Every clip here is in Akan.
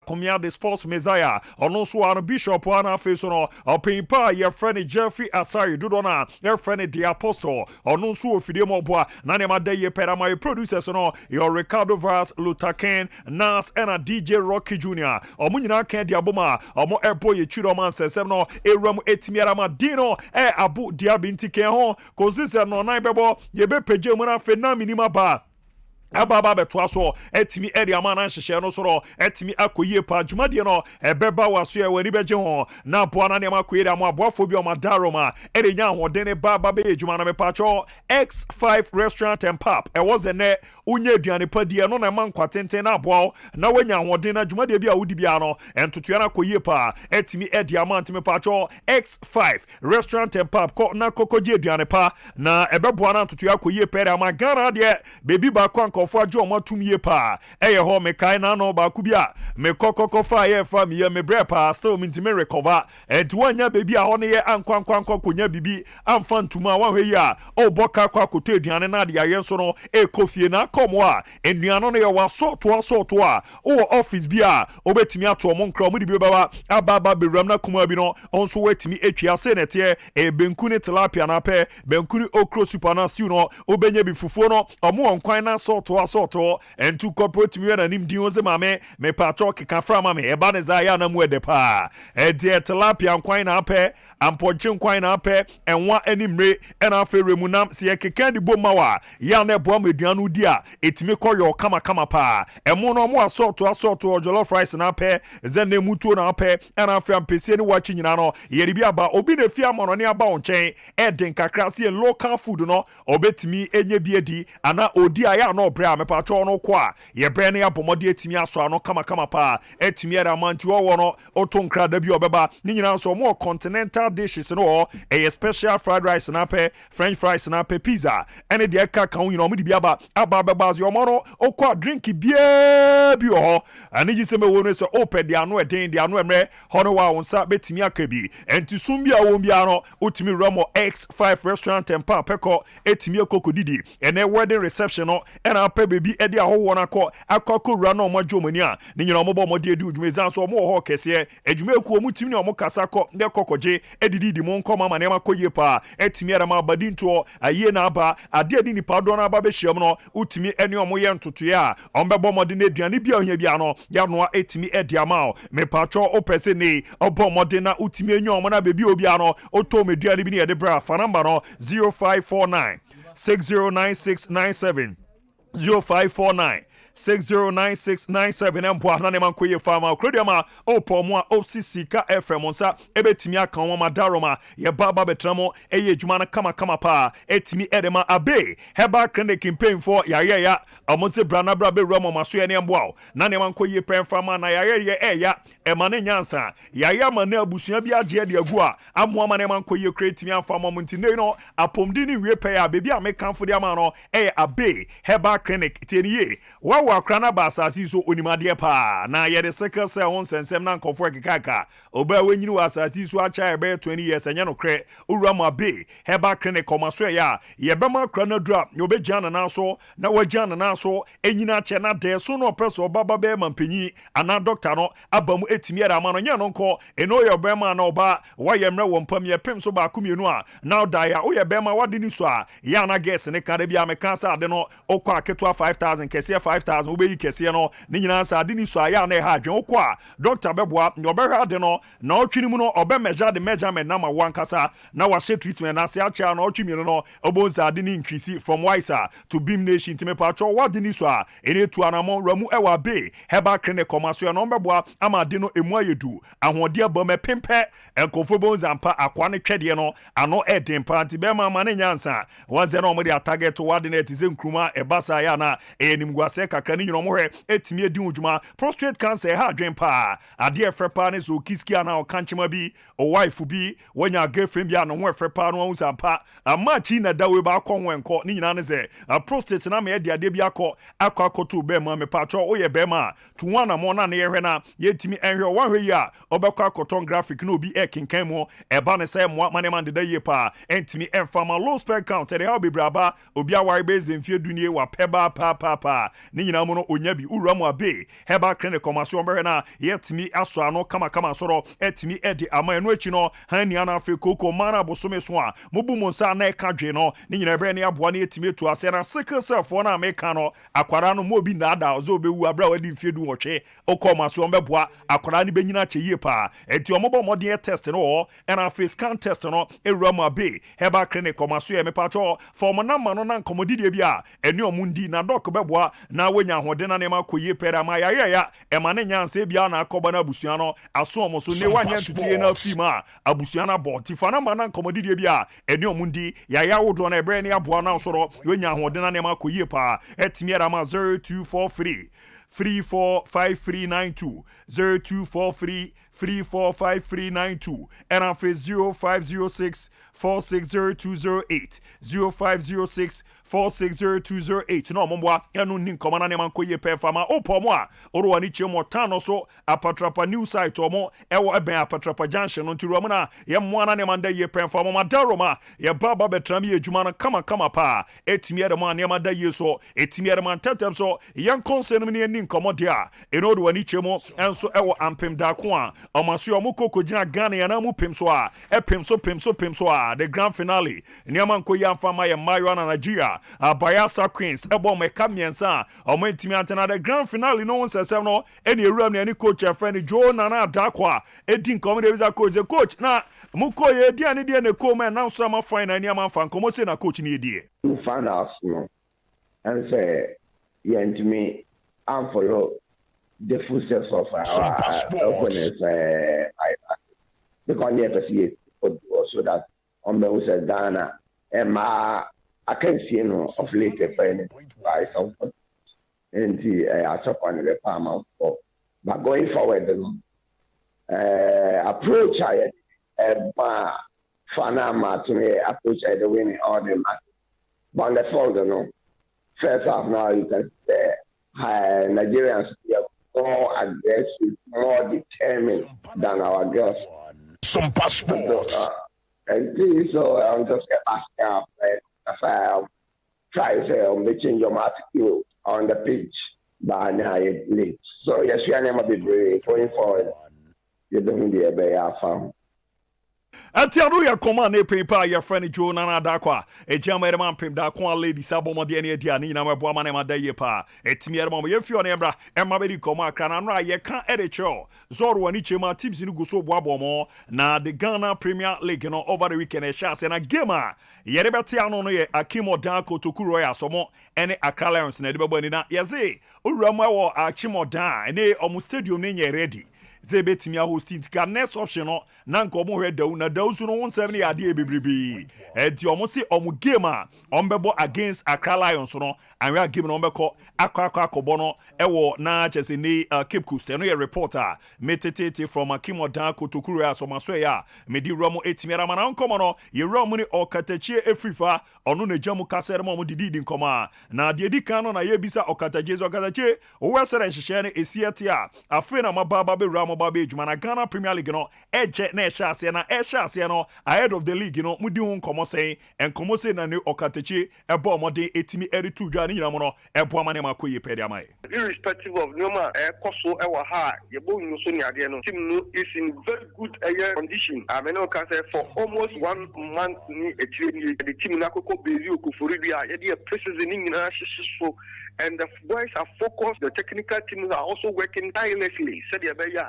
Akomia the sports messiah ono so an bishop ana face no opimpa your friend Jeffrey Asari dudona your friend the apostle ono so ofide mo boa na ne ma dey pera my producers no your Ricardo Vaz Lutaken Nas and a DJ Rocky Jr. Omunyina kan dia boma omo ebo ye chiro man sesem no ewram etimiara ma dino abu dia binti ken ho kozise no nan bebo ye be peje mu na fe na minima ba Ababa betwa so etimi eri amana nhyehyɛ no so no etimi akoyie pa dwumade no ebeba waso e wani beje ho na boa na ne makoyie da mo aboafo bi o madaro ma eri nya hoden ne baba be edwuma na mepacho X5 restaurant and pub e was ne unye aduane pa die no na man kwatenten na aboa na wanya hoden na dwumade bi a wudi bia no entoto na akoyie pa etimi edi amante mepacho X5 restaurant and pub ko na kokoje aduane pa na ebeboa na entoto akoyie pa eri amagana de baby ba kwa kofo ajo matumie pa eye ho me kai na no ba ku bia me kokoko fa ye fa me ye me bre pa still me ntime recover enti wanya baby a ho ne ye ankwankwankwa konya bibi amfa ntuma wa hwe ya o boka kwa koto aduane na de aye nso no e kofie na komo a enuano no ye wa soto a o office bia obetimi ato mo nkra mo de bi baba ababa bewram na kuma bi no onso wetimi etwa se nete e benku ne tilapia na pe benku ni okro super na stew no obenye bi fufuo no omo onkwan na soto entu corporate mi na nim din oze mame me pato keka fra mame e ba ne za ya na mu ede pa e de tilapia nkwan na pe ampoche nkwan na pe enwa animre e na afa remunam se ye keka di bomma wa ya na ebo ameduanu di a etimi koyo kama pa emo no mo asoto jollof rice na pe ze na mutuo na pe e na afa ampesie ni wachi nyina no ye ri bia ba obi na fi amono ne aba onchen e den kakra se local food no obetimi enye biedi ana odi aya no bre amepacho no kwa ye bre ne abomode etimi aso ano kama pa etimi era manti wo no otonkra da bi obeba ni nyina so mo continental dishes no a special fried rice na pe french fries na pe pizza ene de ka kan you know mo di bi aba beba zo mo no okwa drink bia bi ho ani ji se me wo no so open de ano eden de ano emre hono wa wonsa betimi akabi enti sum bia wo bia no otimi ramo X5 restaurant and pub peko etimi kokodidi ene wedding reception no ena pe baby e de ahowo na akọ wura na omo dwomani a ne nyina omo bo mo de udwumezan so omo ho kese adwuma eku omu timi ne omo kasa kọ de kokoje edidi mo nkọ ma ne makoye pa etimi era ma badinto aye na aba ade adi nipa do na aba be hyiam no utimi ene omo ye ntotoye a ombe bo mo de na aduane bia ohia bia no ya no etimi edi ama me pacho opese ne obo mo de na utimi enyo omo na bebi obi ano oto meduane bi ne de bra fa number no 0549 609697 0549 609697 emboa na ne man koye fama krodiama opomo opsisika FM onsa ebetimi aka won madaroma ye baba betramo eye djuma na kama pa etimi edema abe heba clinic campaign for ya amonse brana bra be romo maso ye ne emboa na ne man koye pen fama na ya eya emane nyansa ya ma na abusua bi age de agu a amoa ma ne man koye creatimi afama muntine no apomdi ni wie pe ya bebi a mekanfo de ama no abe heba clinic tieniye wa krana ba asasi so onimade pa na ye de second say on sensem na nkofo ekaka oba wenyini wa asasi so acha ebe 20 years anya no kre owura ma be heba clinic komaso ya ye be ma krana dra ye obejana na so na wajana na so enyina che na de so no person baba be mampanyi ana doctor no abamu etimi era ma no nya no nko eno ye be ma na oba wa ye mre wo mpam ye pem so ba kumienu a now die o ye be ma wade ni so a ya na guess ne ka de bia me kan sa de no okwa aketo 5000 kese 5000 obeyi kese no ni nyina sa de ni so aya na ha adwen okwa doctor beboa no behwa de no na otwini mu no obe measure the measurement na ma wankasa na wa she treatment na se acha na otwimi no obonza de ni increase from wiser to beam nation time pacho wa de ni so a ene tu anamo ramu ewa be heba clinic commercial no beboa ama de no emu ayedu ahode aba me pempe enkofo bonza mpa akwa ne twede no ano eden panti be ma ne nyansa wanze no mo de target wa de na etize nkruma ebasa ya na enimguase kakra ni nyino mo hwe etimi edi udwuma prostate cancer ha adwen pa ade efre pa ne so kiski ana o kanchema bi o wife bi wanya girlfriend bi ana ho efre pa no unsa pa amachi na dawe ba akọ wenko ni nyina ne se prostate na me ade bi akoto be ma me pa cho oye be ma tuwa na mo na ne yehwe na yetimi enhwe o hwe yi a obekọ akoton graphic na obi ekinkan mu eba ne se mo mane man de ye pa entimi enfama low sperm count de ha obi braba obi aware be zemfie dunie wa peba pa ni nyina mu no onyabi uram abe heba clinic commercial be na yetimi aso ano kama soro etimi edi ama no achi no hani ana afi koko mana bosome so a mobu mu nsa na eka dwe no ni nyina bre ne aboa na etimi etu ase na sickle cell fo na meka no akwara no mo bi na ada ozo obewu abra wadi mfiedu nwotwe okomaso mbeboa akwara ni benyina che yie pa enti omobo modern test no na face scan test no ewuram abe heba clinic commercial ye mepacho for mo na ma no na nkomodidie bi a eni omundi na doc beboa na wenya hode na ne ma koyie pera ma ya ema ne nyanse bia na akoba na abusua no aso omo so ne wanya tutie na fima abusua na bo tifana ma na nkomodidie bi a eni omundi ya wodo na ebre ne aboa na soro wenya hode na ne ma koyie pa etimi era ma 0243 345392 0243 345392 and on face 0506 460208 0506 460208 no momwa yanu nin komana ne man koye pe fama opomo a oro ani chemo tano so apatrapa new site omo ewo eben apatrapa junction no tiro na ye moana ne man da ye pe fama madaroma ye baba betram ye adwuma no kama pa etimi ere man ne man da ye so etimi ere man tetem so yan konsen ne nin komodia eno do ani chemo enso ewo ampem da ko a omaso omo kokogina Ghana ya na mu pem so a pem so a the grand finale ne man koye amfama ye mayo na Nigeria Bayelsa Queens ebo meka miensa omo ntimi antena the grand finale no nsesem no eni ewuram ne coach friend Joe Nana Dakwa edin come dey visa coach na mukoye dia ne na come na so ma final ni am fan komo se na coach ni die find out no and say yentimi am follow the footsteps of our opponents because near to see it so that on the was Ghana and I can see of later by some and I took on the palm but going forward approach Fanama to me approach the winning all the match but the folder no first half now you can say Nigerians are more aggressive, more determined than our girls. Sompa sports. So I'm just asking if I try to say change your attitude on the pitch by now late. So yes, we are never be brave going forward. You don't be a bear farm. Atiano ya command e paper your friend Joe Nana Dakwa e jama man pem da kwa lady sabo de ne dia ni na mabo ma ne ma da ye pa etimi ere mo ye fio ne bra e ma be di komo akra na no ye kan e de cho zoro wani chema teams ni go so bo abo na the Ghana Premier League no over the weekend e sha se na game a ye de beti ano no ye Akimo Danko Tokuro ya somo ene Accra Lions na de bebo ni na ye ze owura mo wo Akimo Dan ne omu stadium ni nye ready Zebetimi a hosting ka next option no na nko mo hwe dawu na dawu so no 17 ade ebebrebe enti omo se omo game a ombebo against Accra Lions no anwa game no ombeko akọ no ewo na chese ni Cape Coast no ye reporter metete from Akimo Dan Kotokuru ya so maso ya medi romo etimi ara mana nkomo no ye romo ni okatachie efrifa ono na jamu kasere mo didi nkoma na de di kan no na ye bisa okatachie o wesere nhihye ne esiete a afi na mababa be Babe Jumana Ghana Premier League no eje na ehase no ahead of the league no mudi hu nkomo sei enkomo sei na ne okatechi ebo omode etimi eri tudwa ni nyina mo no ebo amane makoye pede amai irrespective of noma koso ewa ha ye bo nyu so ni ade no team no is in very good condition I mean can say for almost 1 month ni etiri the team na kokko bezi okufori bia ye dey preseason ni nyina hyehyso and the boys are focused. The technical teams are also working tirelessly. Said the beya,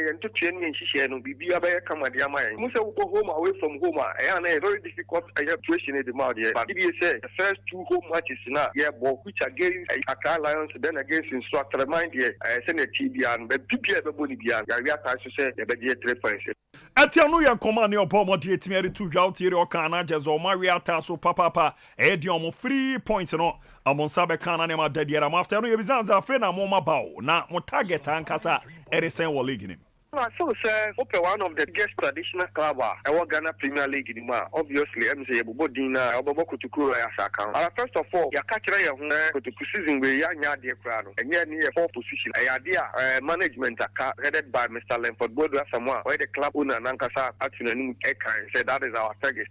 and to train and she no be beya come at the amay. Musa will go home away from home. And a very difficult situation in the market. But if you say the first 2 home matches now, which against Accra Lions, then against Instructor Mind, I send a TB and but PPA Bonibian. We are to say the bedia reference. Atiano ya command your bomb of the etimi to out here or kana jazo Maria Tasso papa ediom 3 points no amon sabe kana ne ma dediera after no yebizanza fe na mo mabao na mo target ankasa eresen wo league nim. So say one of the biggest traditional club our Ghana Premier League in obviously I'm say Bobodina Obobo Kutukuro as account. First of all, ya catch ya Kutuku season we ya nya de krano. And ya near 4 position. Idea management headed by Mr. Lemford Bodo Samoa, where the club owner Nankasa Atunanu Eka said that is our target.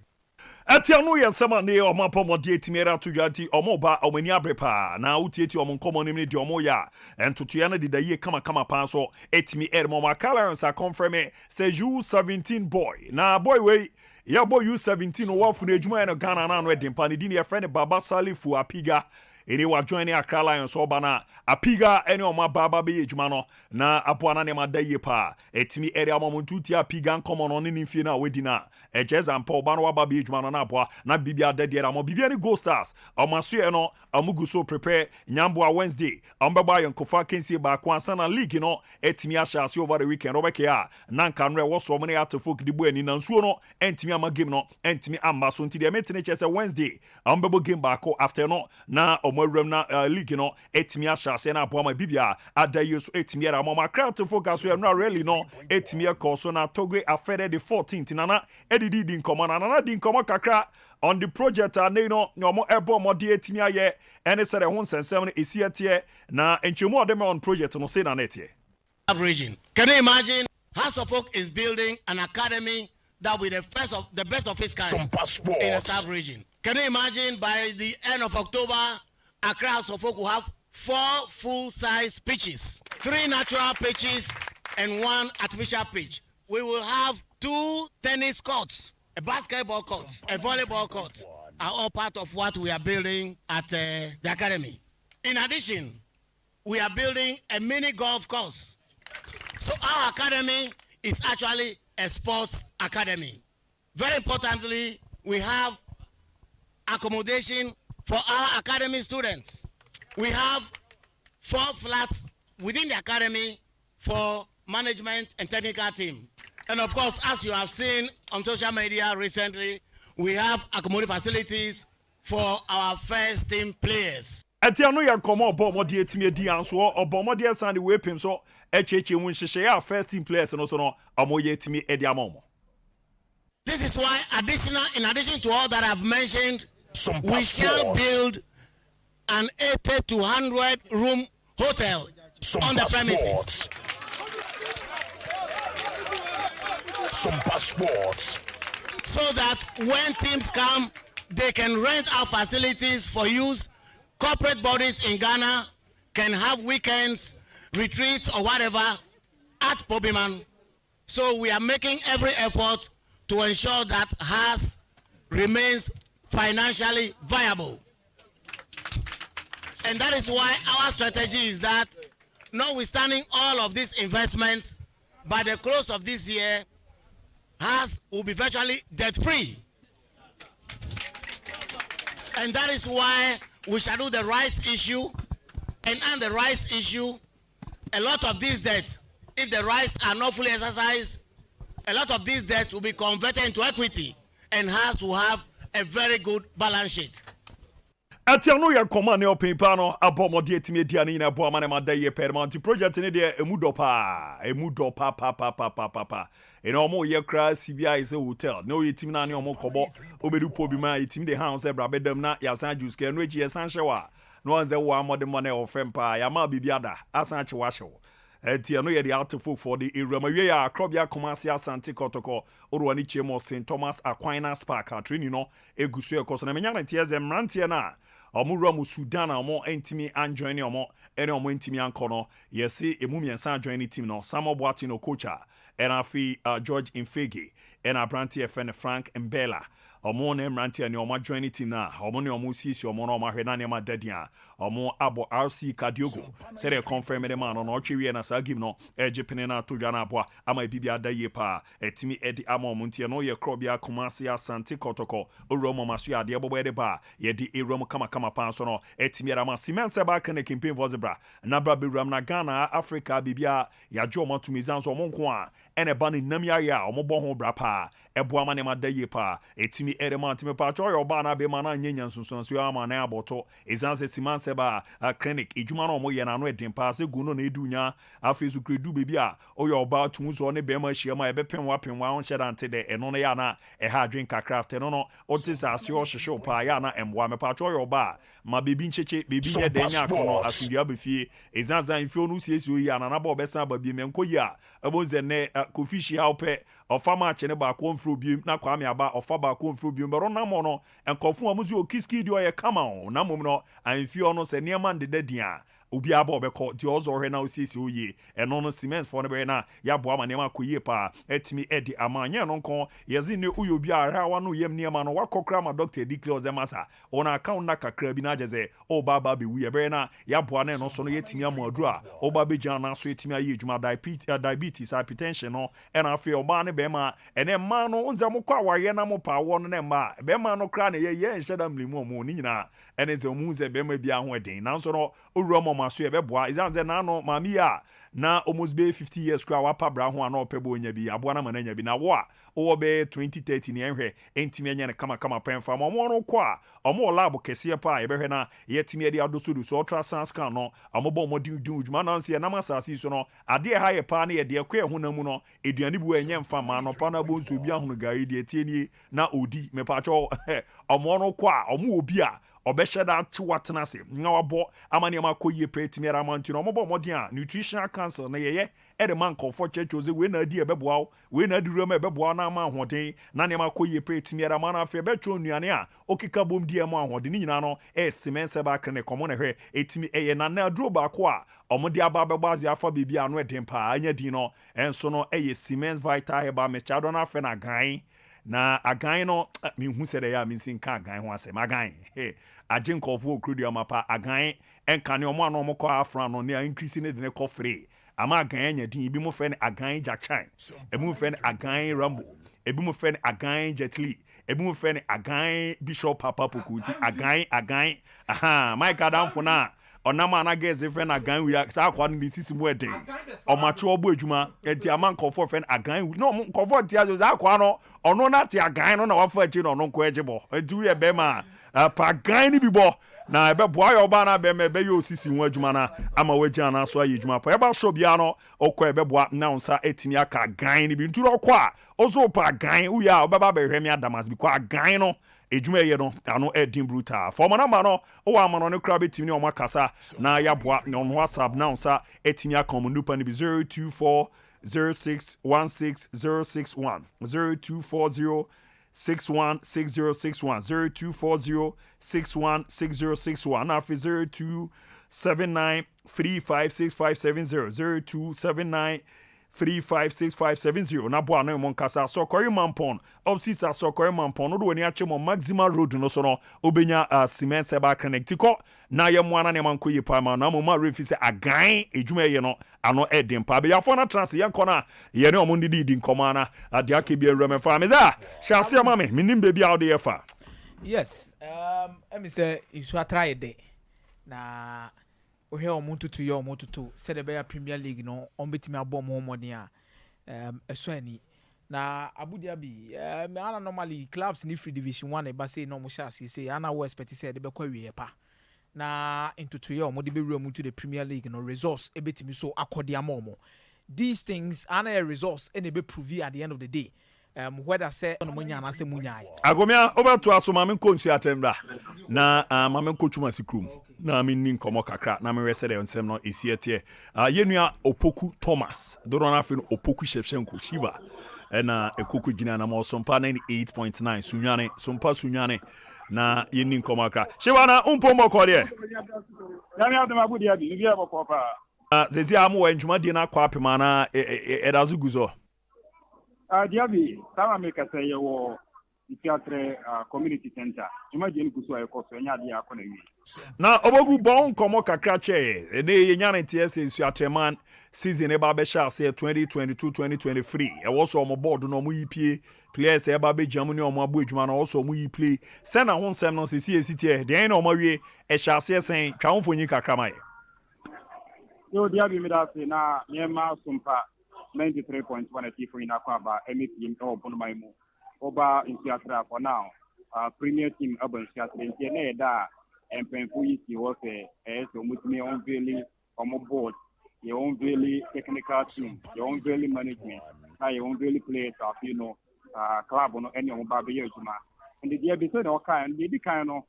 Atia no ye sama ne o ma pomode etimera to dwanti omo ba omani abrepa na utieti omo nkomo nim ne de omo ya entoto ya na de daye kama pan so etimi ermo makala sa confirm say you 17 boy na boy we ya boy you 17 o wafu na ejuma na Ghana na no edimpa ne di ne ye friend Baba Salifu Apiga eni wa join Accra Lions oba na Apiga eni oma baba be ejuma no na apoana ne madaye pa etimi area mamuntuti Apiga nkomo no ne nimfie na wedi na ejeza mpa oba no waba be ejuma no na aboa na bibia dede ra mo bibia ni Go Stars omaso no amugu so prepare nyamboa Wednesday ombeba yankofa kensie ba kwa sana league no etimi ashase over the weekend obeke ya na nka no wo so mo ne atofok di bo ani na nsuo no entimi ama game no entimi amba so nti de metene chese Wednesday ombebo game ba ko after no na na league no etimi ashase na aboa ma bibia adaye so etimi era ma crowd focus we no really no etimi ekoso na Togwe afere the 14th nana edidi di nkoma na di nkoma kakra on the project no nyomo ebo mode etimi aye ene sere ho nsensem no esietie na enchemu odeme on project no say na netie region. Can you imagine House of Folk is building an academy that will be the best of its kind in the sub region? Can you imagine by the end of October Accra House of Folk will have 4 full-size pitches, 3 natural pitches, and 1 artificial pitch. We will have 2 tennis courts, a basketball court, a volleyball court, are all part of what we are building at the academy. In addition, we are building a mini golf course. So our academy is actually a sports academy. Very importantly, we have accommodation for our academy students. We have 4 flats within the academy for management and technical team. And of course, as you have seen on social media recently, we have accommodation facilities for our first team players. Atiano ya komo obomode etimi di anso obomode sande wepim so echeche mu nhihye ya first team players no so no amoye etimi edi amomo. This is why in addition to all that I've mentioned, we shall build an 80 to 100 room hotel on the premises. Some passports. So that when teams come, they can rent our facilities for use. Corporate bodies in Ghana can have weekends, retreats or whatever at Pobiman. So we are making every effort to ensure that HAS remains financially viable. And that is why our strategy is that, notwithstanding all of these investments, by the close of this year, HAS will be virtually debt-free. And that is why we shall do the rights issue, and on the rights issue, a lot of these debts, if the rights are not fully exercised, a lot of these debts will be converted into equity, and HAS will have a very good balance sheet. Atiano ya command ne opepa no abomode etimi dia ne ina boama ne madaye permanent project ne de emudo pa pa eno omo ye kra CBI is a hotel no yetimi na ne omo kobo obedu po bi ma yetimi de house e bra bedam na yasan juice ke no eji yasan hyewa no anze wo amode mo ne ofempa ya ma bibiada asan hyewa hyewo Atiano ye the artful for the area ma ya akrobia commercial Asante Kotoko orwani chemo St Thomas Aquinas Park atrini no egusu ekoso na menya na tieze mrantie na omuro mu Sudan omo entimi anjoin omo ene omo entimi ankono yesi emu miensa join team no Samuel Boatino coacha enafi George Infege ena brantie FN Frank Mbella omo na mrantie ne omo join team na omo ne omo sisi omo na omo hwena ne ma dadia omo abo RC Kadiogo say they confirm the man no twi na sagim no ejipene na to dwa na abo ama bibia daye pa etimi edi ama omo ntie no ye krobia Kumasi Asante Kotoko oromo maso ya de bobo ede ba ye di erom kama pa so no etimi ara ma simense ba kan campaign for zebra na bra beram na Ghana Africa bibia ya jo omo tumizan so omo nko a ene ba ni nam ya omo bo ho bra pa ebo ama ne ma daye pa etimi ere ma ntime pa cho yo ba na be ma na nyenya nsunsunso ya ama na aboto ezanse simanse ba clinic ejuma na omo ye na no edimpa se gu no na edunya afezu kredu bebi a oyo oba tumuzo ne be ma hia ma ebe penwa on shedante de eno na ya na ha drink craft no no otisa ase o hwehwe pa ya na emwa me pa cho yo ba ma bebi ncheche bebi ye de nya akono asibia befie ezanza info no siesie oyi ana na ba obesa ba bi me nkoyi a ebonze ne kofishi ha ope ofama chene ba ko mfro bi na kwa me aba ofa ba ko mfro bi mbero na mo no enkofo amuzi okiski di oye kama o na mom no anfi ono se niam ndeda dia obi aba obekọ di ozo hwe na osisi oye eno no cement for no be na ya bo ama niam akoyie pa etimi edi amanye no nko yezi ne uyo bi ara wa no yem niam no wakokra ma doctor declare ze masa ona account na kakra bi na ageze o baba be wu ye be na ya bo na no so no yetimi amadu a o baba be na so etimi aye adwuma diabetes hypertension no ena afi o ba ne be ma ene ma no unza mo kwa waye na mo pa wo no ne ma be ma no kra na ye nheda mlimu mo ni nyina ene ze mu ze be ma bi ahoden nanso no owuro maso ye beboa izanze na no mami ya na almost be 50 years kwa wapa bra ho ana opebo onya bi aboa na mananya bi na wo a wo be 2030 ne enhwe entimi anya ne kama penfa mo no kwa omo lab kese pa ye behwe na ye timi ade adosudu so ultrasound scan no omo bo mo din dwuma na nse na masasi so no ade ha ye pa na ye de kwa ho na mu no eduane bu enye mfa ma no pa na bo nso bi ahunu ga ide tieni na odi me pa cho omo no kwa omo obi a obesheda tuwatena se nga wabo amani amakoye pretimi aramanti no mobo modin a nutritional cancer na yeye ede man comfort chechoze we na adi ebeboa we na adi rema ebeboa na ama ahoden na ne amakoye pretimi aramana afi ebecho nuane a okika bom die mo ahoden ni nyina no semense ba krene komo na hwe etimi eye na adro ba ko a omode aba bebazi afa bibia ano eden pa anya din no enso no Siemens Vital Heba mechado na afi na gan na agan no mi hu se de ya mi sin ka agan ho asem agan agin kofo okrudi amapa agan enka ne omo ano omo ko afra no ne increase ne de ne ko free ama agan anya din bi mo fe ne agan jachan ebi mo fe ne agan rambo ebi mo fe ne agan jetli ebi mo fe ne agan bishop papa pokuti agan aha mike adamfo na onama na geze fe na agan wi sa akwa ne sisi mo eden omacho obo adwuma enti ama nkofo fe ne agan no nkofo tia zo akwa no ono na tia agan no na wafa achi no nko ejebo enti wi ebe ma pa agan ni bibo na ebe boa yo ba na be me be yo sisi ho adwuma na ama wagia na so aye adwuma pa eba so bia no okọ ebe boa na unsa etimi aka agan ni bi nturo okọ a ozo pa agan uya obeba be hwemi adamas bi kwa agan no ejuma ye no ano edin brutal for manamba no o amano ne kra betimi ne o makasa na ya boa ne on WhatsApp na unsa etimi aka mo nupa ni bi 024 0616061 0240 616061 0240 616061 na fi 0279 356570 0279 356570 na boa na mo nkasa sokori mampon obsisa sokori mampon no do ni achemo maximum road no so no obenya cement seba clinic tiko na ye mo ana ne manko yi pa ma na mo ma refi se agan ejuma ye no ano edin pa be ya fo na trans ye nkona ye ne omo ndidi nkoma na ade aka bi awura fa me za chance ma me minim be bia ode ye fa yes me say isu atry de na ohe omuntu ye omuntu said the Premier League no on betimi abom ho modern a eso ani na Abu Dhabi ana normally clubs ni free division 1 e ba say no mo sha say ana we expect say de be kwa wie pa na into ye omo de be wura mu to the Premier League no resource e betimi so akodi amomo these things ana a resource e be prove at the end of the day whether say no munya na say munya agomia obeto asoma me konsu atembra na mame kochuma sikrum na me nin komo kakra na me wese de onsem no esietie yenua Opoku Thomas dorona fe no Opoku Shevchenko Shiva na ekoku gina na mo Sompa 98.9 sunwane Sompa sunwane na yenin komo kakra Shiva na umpomo ko de ya mi adama Abu Dhabi bi aboko pa zezi amu wa ntuma de na kwa apema na edazuguzo Diaby, sama me kasa ye wo theatre community center. Juma je nkusu ayi koso enya de akọ na wi. Na obogu bon komo kakra che ne ye nyane TSA su atreman season e ba be sha say 2022-2023 e wo so omo board no mo yipie players e ba be jamu ne omo abo adwuma na wo so mo yi play se na ho nsem no se tie de na omo wie e sha say sen twa ho fonyi kakra mai. Yo Diaby me da se na ye ma Sompa 93.1 for in Aquaba, MEP or Bonmaimu, Oba in Theatre for now. Premier team urban theatre in Tiene and Penfuisi was a Mutme on Valley on board, your own Valley technical team, your own Valley management, your own Valley players of club on any of Baby Yojuma. And the dear beside all kind, the kind of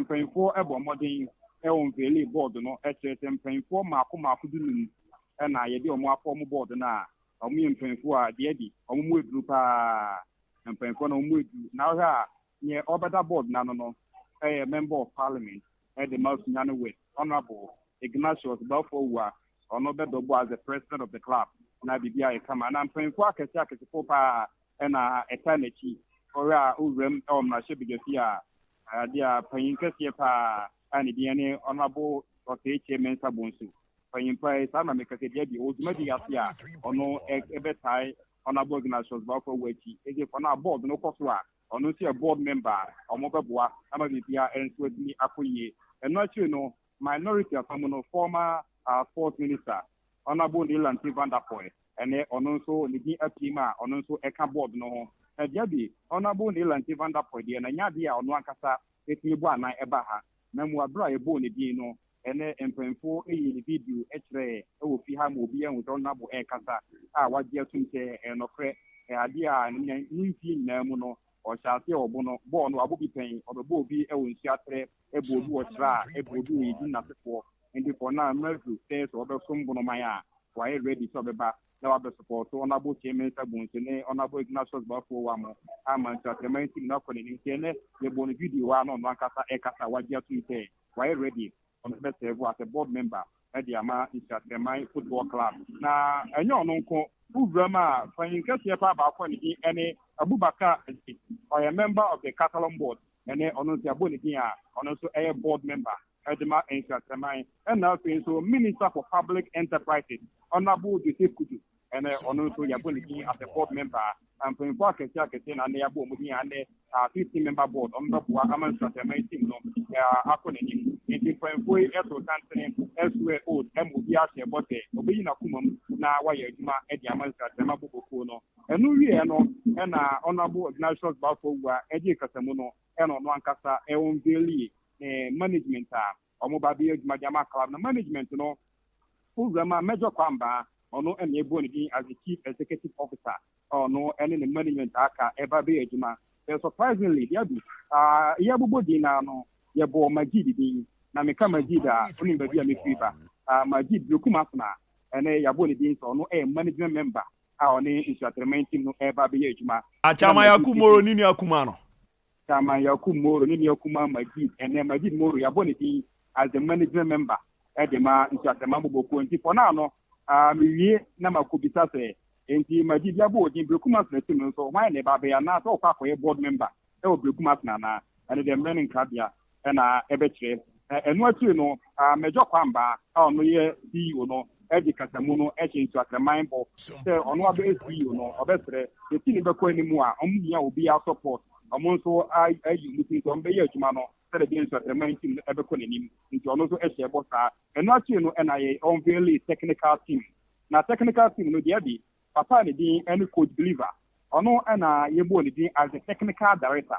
paying for a modern own Valley board, no, HSM paying for Makuma Kudu. And I did on my form board na or me and 24 a deady or more group and 24 no more now. near Obada board no a member of parliament at the most with Honorable Ignatius Balfour or no better as the president of the club. Na bibia come and I'm paying for a and a eternity or Urim or Mashibigasia. They are paying Kasiapa and the honorable or chairman Sabunsu. Paying price, I'm a make a debbie, old Mediasia or no Ebetai, honorable Ignatius Balfour Wetty. If on our board, no Koswa, or no see a board member or Mobabua, Amabia and Swedi Akuye. And not minority of some former sports minister, Honorable Nilan Van der Poel, and also the Akima, also Eka board no. And Yabi, Honorable Nilan Van der Poel, and Yadia on Wankasa, if you want my Ebaha, Memoir Bray Boni Dino, and then for a video, H-Ray, oh, Fiham will be with Honorable Ekasa, what dear Tunte and Okre, Adia and Ninti Namuno. Or shall see or bono born or will be paying or the bull be a win shatre, a bull or try, a bull do it in at the four, and before now Mercy says or the Sumbono Maya, why ready to be back, no other support, so honorable Chairman Sabunsene, honorable Ignatius Buffalo Wamo, Aman Sacrament, not for in Kene, the bone video one on Makasa Ekasa, what you say, why ready on the best as a board member at the Ama is at the My Football Club. Now, I know no Ubrama, Fanny Cassia Papa, any Abubakar, or a member of the Catalan board, and then on the Abonidia, on also a board member, Edema and Satamai, and now so Minister for Public Enterprises, Honorable Joseph Kudu, and on also Yaboniki as a board member, and from Parker Jacketin and the Abomudi and the 50-member board on the Aman Satamai team, acronym, in different way, elsewhere, old, MUDR, Bote, Obina Kumum, now why you at the Aman Satamabu Kono, and no, and Honorable Ignatius Balfour, Eddie Casamono, and on one Casa, Eon Billy, management, or Mobile Madama Club, management, who's a major Kwamba, or no any boni as the chief executive officer, or no any management aka ever be ejuma. Surprisingly, there be Yabubo Dina no Yabo Majidi, Namika Majida, Unimbia Mifiba, Majid Lukumasna, and a Yaboni Dins or no a management member. Our name is at remaining no ever be ejuma. Achamaya Kumoro Nini Akumano. Chamaya Kumoro Nini Okuma Majid, and then Majid Moro Yaboni as the management member. Edema is at the Mambo County for now. Me nama kubisa se enti Majid board in Brukumas Netuno, so why never be not so far for a board member. They will Brukumas Nana and the running Cabia and Ebetre. And what you know, Major Kwamba, our no year, you know, Eddie Casamuno, etching to the mind box. On what base, you know, or better, the thing about anymore, only will be our support. Among so I looking to obey Jumano. Against the main team ever calling him into also a share bossa and not you know NIA on very technical team. Now technical team no diabi papa ni any coach believer. Or no and yeboni as a technical director.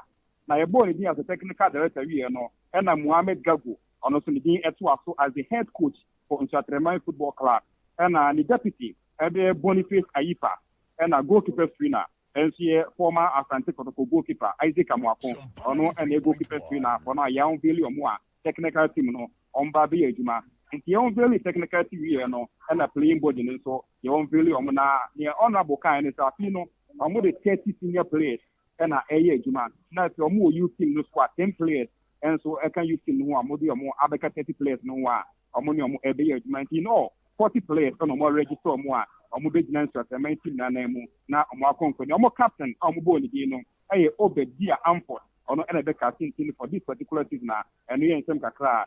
Now yeboni as a technical director we know and Muhammad Gago on also the so as the head coach for Nchatremai Football Club and the deputy Boniface Aifa and a goalkeeper trainer. And see former Asante Kotoko goalkeeper Isaac Amwapon, or no, and a goalkeeper trainer for now, young Billy or more technical team, no, on Babi Ejuma, and your own very technical team, no, and a playing body, so your own Billy or Mona, near honorable kindness, Afino, or more than 30 senior players, and a Ejuma. Now, your more you team, no squad 10 players, and so I can use in one, more or more, Abeka 30 players, no one, or money or more every Ejuma, no, 40 players, no more register more. Omo business at the main team na name na omo akonkoni omo captain omo ball di no aye Obedia Amford ono na be captain team for this particular season na eno yen sem kakra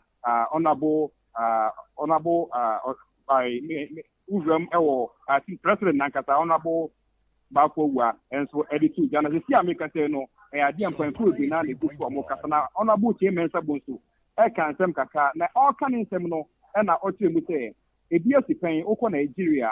honorable by Uzam ewo team president nankasa honorable Bakowa and so editu jana si ameka say no ade ampanku bi na le gufu omo kasa na honorable chairman Sabunsu e kan sem kakra na all kan sem no na otu emu say ebia sipan okọ Nigeria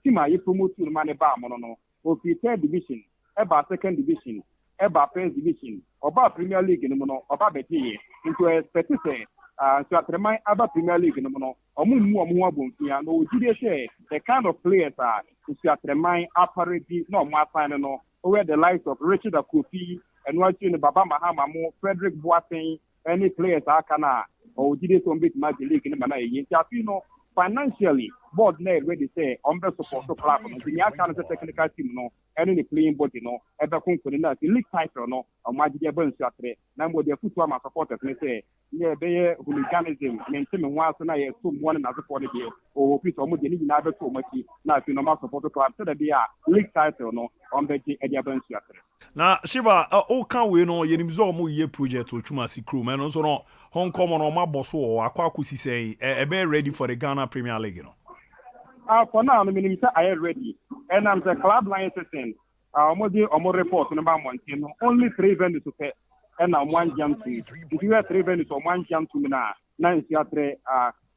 team a promote to man ba mo no o fi third division eba second division eba first division oba Premier League no no oba beti into expect say so Atremai aba Premier League no no omu abonfia no ojide say the kind of players are so Atremai apparently no mo assign no where the likes of Richard Akofi and what you Baba Mahama mo Frederick Boateng any players are kana ojide so bit match league no na yin ti afino financially board na ready say on be support to club no the aka no technical team no any the playing body no e be konkoni na the league title no o ma gide ban su atre na mo the football ma supporters me say yeah be hooliganism maintain me wan so na ye so mo na support dey o hope so mo de ni na be to maki na fi no ma support club so that be a league title no on be e dia ban su atre na Shiva o kan we no yenim zo mo ye project o twuma si crew man so no Hong Kong no ma boss o akwa akusi say e be ready for the Ghana Premier League no. For now, I mean, I am ready. And I'm the club line system. I'm report number one. Only 3 venues to pay. And I'm one jump to. If you have 3 venues or one jump to me now, is your 3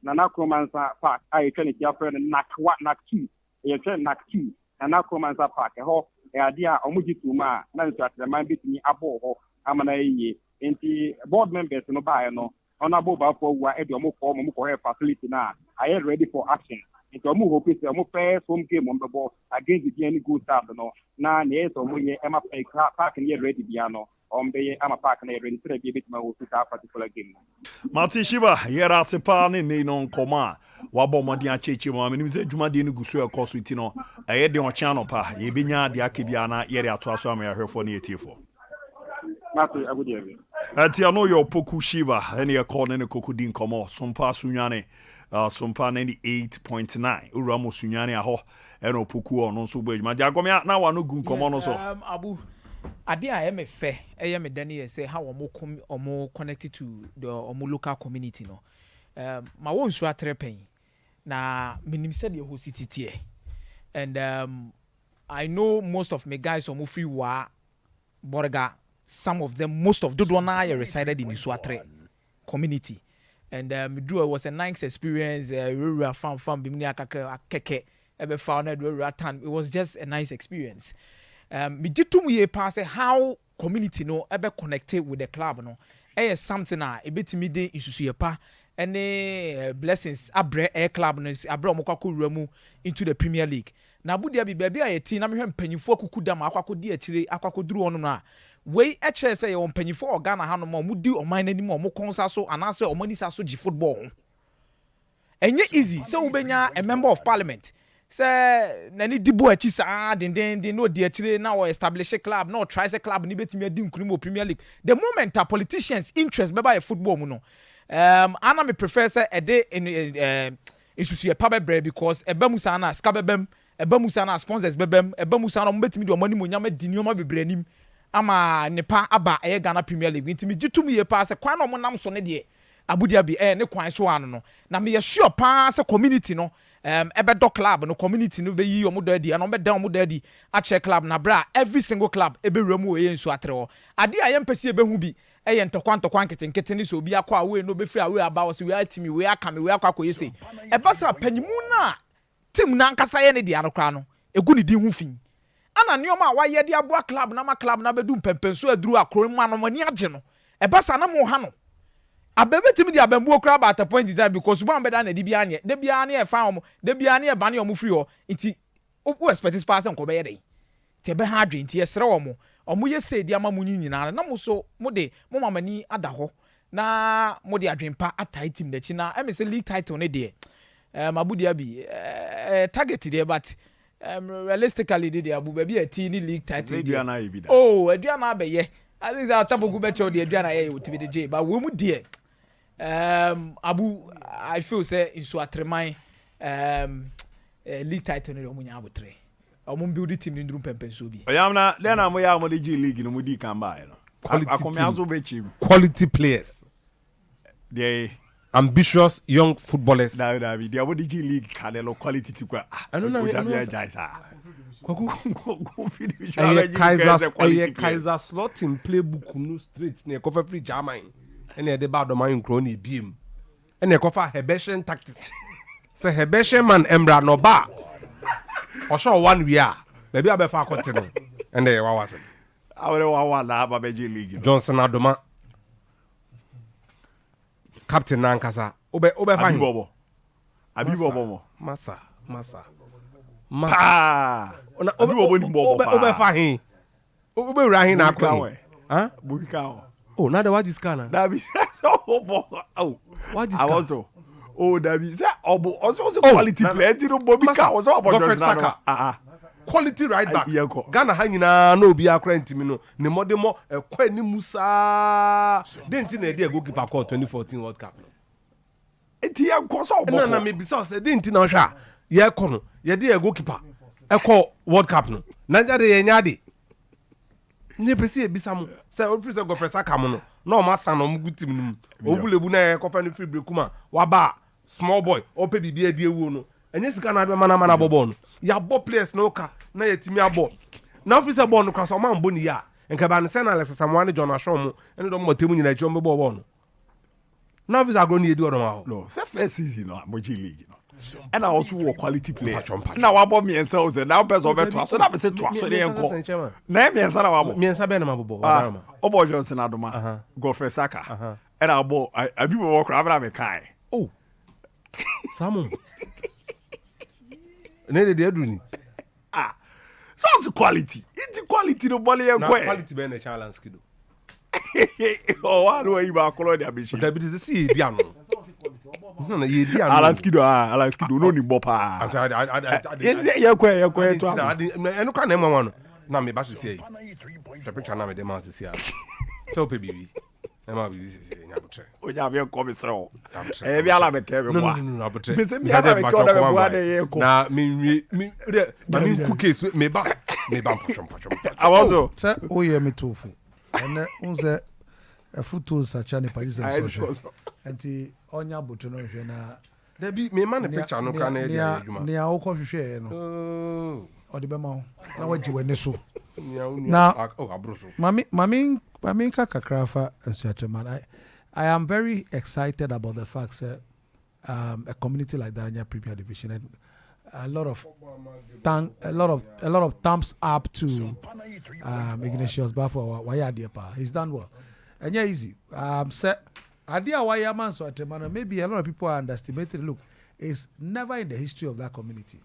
Nanakomansa Park. I can get your friend Nak2. You can Nak2. Nanakomansa Park. A whole idea Omuji to ma. Now is your mind between Abo. I'm an A. And the board members no buy no. Honorable for where every form of facility now. I am ready for action. Into mu hope say mu first home game on the ball against the any good start no na na so mu ye ema park near ready bia no on be ama park near ready to be bit ma wo that particular game. Martin Shiva yera sepa ne no nkoma wa bɔ mɔden acheche ma menim sɛ dwumade no guso e cost witi no ɛyɛ de on channel pa ye benya de akebia na yere ato aso ama yɛhwefo ne yetiefo. Martin agudi ati ano your poku Shiva ene ye call ne kokudi nkomo Sompa sunyane Sompa 98.9 uramo sunyane aho eno poku ono so gbe ma jagomia na wa no gu nkomo no so abu ade a me fe eye me dane ye say how omo connected to the omo local community no ma won so atrepen na minim se de ho city and I know most of my guys omo free wa borga some of them most of the one are resided in Isuatre community. And it was a nice experience. We were from keke. It was just a nice experience. Me did to me pass how community no ever connected with the club no. Something a bit me de isusu pa any blessings abre air club no abre omokako remu into the Premier League. Na budia bi baby a yeti na me hwe mpanyifo akukuda ma akwako di akire akwako duru ono no a we eche say ye mpanyifo Ghana ha no ma mudi oman nanim o mo konsa so anase o mani sa so gi football enye easy so we benya a member of parliament say nani dibo achi sa den no di akire na o establish a club no try say club ni betimi adi nkunim Premier League the moment a politicians interest be by football mu no ana me prefer say e de isusu e pa bebre because eba musa na ska bebem eba musa na sponsors bebem eba musa na mo betimi di o mani mo nyama di nioma bebre anim ama nepa aba Ghana Premier League ntimi gitum ye pa se kwan no mo nam so ne de abudia bi ne kwan so ano no na me sure pa se community no ebedo club no community no be yi omo do adi na omo dan omo do adi a check club na bra every single club ebe wramu ye nsu atre ho ade a ye mpese ebe hu bi eye ntokwan nkete ni so obi akwa we no be free awe aba wo se we atimi we akame we akwa yese eba sa panyimu na team na nkasa ye ne dia no kra no egu ni di hu fin ana nioma wa ye dia boa club na ma club na bedu mpempenso aduru akro ma no mani age no eba sa na mo ha no abebetimi dia bambuo kra ba at point that because one beda na di bia ne de bia ne e fa omo de bia ne e ba ne omo free ho nti o expect this person ko be ye dey te be ha adwe nti ye sere omo ye say dia ma mu nyina na mo so mo de mo mamani ada ho na mo de adwempa atai team da chi na e me say league title ne de mabudia bi target there but realistically did abu baby a teeny league title oh aduana be ye I think that tabogu be cho the aduana ye with the J but we mu die abu I feel say inso atreman league title no munya abotre omo build team ndrum pempenso bi oyamna then am ya mo the G league no mu di kan ba no akomiazo be chim quality players they ambitious young footballers. David, they are the G League Canelo quality to go. I don't know. Kaiser slot in playbook no straight near cover free German. And they bad the man crony beam. And they cover Hebeshen tactics. Say Hebeshen man Embra no bar. Or show one we are. Maybe I be far continent. And they was it. I would want to G League. Johnson Adoma. Captain Nankasa obe fine Abibobo masa obe ni bobo pa obe fine obe rahin na kwa Bukika oh na the what is kana that be so bobo oh what is also Oh, that is that. Also quality player. Didn't Bobby Car was all about just quality right back. Yeko. Ghana hangina no be akra ntimi no. Ne modemo ekwa ni musa. Didn't na dey goalkeeper call 2014 World Cup. Eti yanko so oboko. Na me be so say didn't na hwa. Ye ko no. Ye dey goalkeeper. Ekọ World Cup no. Naija de ye nyade. Nye pesi e bisamu. Say o prisa go presa kam no. Na o ma san no mgu tim no. Obulebu na ye kofa no free break kuma. Wa ba small boy. O pe bibia die wu no. Enye sika na be mana bobo no. Ya bo players no ka na ye timi abo. Na officer ball no cross o man boni ya. Enka ba ne sen Alex Samuel John Ashon mo. Ene do mo temu nyina chi o mbo ball no. Na officer go ni edi o do ma. No, say first season no Moji League no. And I also were quality players. Now I bought me and so now person over to so that be say to so dey enko. Na me ensa na wa bo. Me ensa be na ma bobo. Obo Johnson Adoma. Go for Saka. And I bought I be work abra me kai. Oh. Samu. Ne dey do ni. Sounds quality. It's quality no ball enko. Na quality be na challenge kido. Oh, I know you ba call the ambition. That be the see dia no. No, ye dia no. Alaskido no ni bo pa. Ye kwe to. Eno ka na mo no. Na me ba se see. The picture na me dem as see. So pe bibi. E ma bibi see nya botre. O nya be ko be sro. E bi ala be ke be mo. No, botre. Me se mi ala be ko da be bo na ye ko. Na me cook case me ba pachom. Awazo. Say o ye me tofu. Ene unze futu sacha ne Paris Saint-Germain. Anti onya boto no hwe na there be me man the picture no kan e dey adwuma. Ne a wo ko hwehwe no. O de be ma na waji wani so. Na abroso. Mami kakakrafa Saint-Germain. I am very excited about the fact that a community like that in your Premier Division and a lot of thumbs up to Ignatius Bafo Wayadiapa. He's done well. And yeah, easy. Idea Wayaman so maybe a lot of people are underestimated. Look, it's never in the history of that community.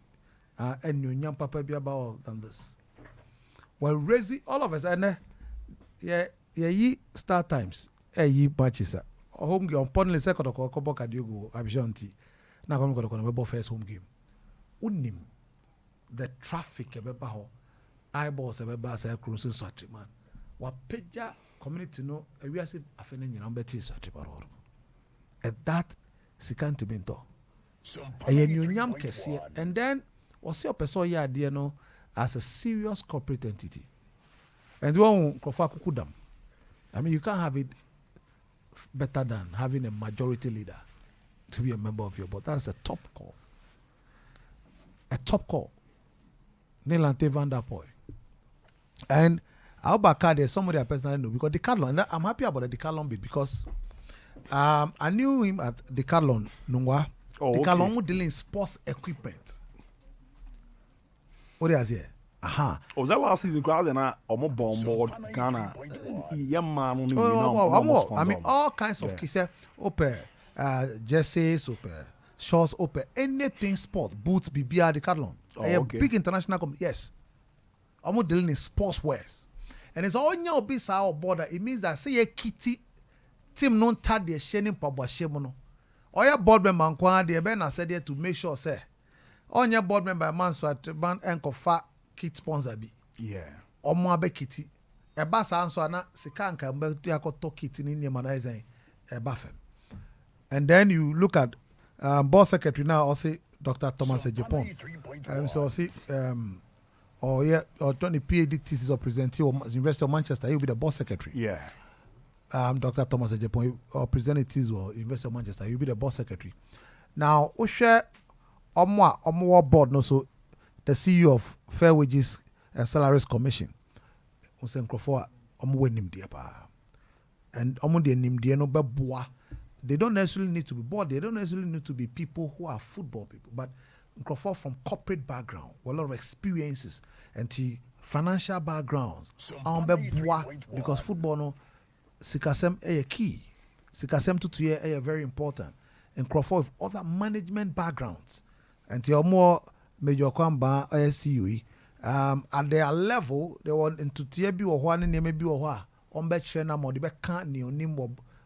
And you young papa be about than this. Well, raising all of us and ye start times. Ye matches. Home game on second or Kobo Kadiogo Abjanti. Now I'm going to go first home game. Unim the traffic ebebaho eyeballs ebeba say cruising swati man wa peja community no we are say afene nyina mbeti swati paroro and that sikanti bento nyam kese and then was your person ya ade no as a serious corporate entity and one kofa kukudam. I mean you can't have it better than having a majority leader to be a member of your board. That's a top call. A top call. Nilante Van Der Poel. And Albaka, there's somebody I personally know because Decathlon, and I'm happy about the Decathlon bit because I knew him at Decathlon, Nungwa. Oh, Decathlon okay. dealing sports equipment. What is here? Aha. Was that last season crowd and I almost bomb board Ghana. Young man I mean all kinds of kids open jerseys open. Shorts open anything sport boots BBR Decathlon. A big international company. Yes, I'm not dealing in sports wears, and it's all your business our border. It means that say a kitty team non tad the shining pabwa shemono. Or your board member nkwa the ben said there to make sure say on your board member man so at band enko fa kit sponsor be. Yeah. Omo abe kitty. E ba sa anso ana sikanka mbe to yakoto kitty ni manaizen e ba fem. And then you look at board secretary now also Dr. Thomas Ejepon. So see or 20 PhD thesis of presenting University of Manchester, he'll be the board secretary. Yeah. Dr. Thomas Ejepon or presenting thesis or University of Manchester, he'll be the board secretary. Now, we share Omwa board no so the CEO of Fair Wages and Salaries Commission. Usen Crawford nim dia pa. And de nim dia no be boa. They don't necessarily need to be board. They don't necessarily need to be people who are football people, but Crawford from corporate background, with a lot of experiences and financial backgrounds. Because football no sikasem a key. Sikasem to very important. And Crawford with other management backgrounds. And more major kwamba CUE. At their level, they want into TB or one and maybe or on bet trainer more the back can't near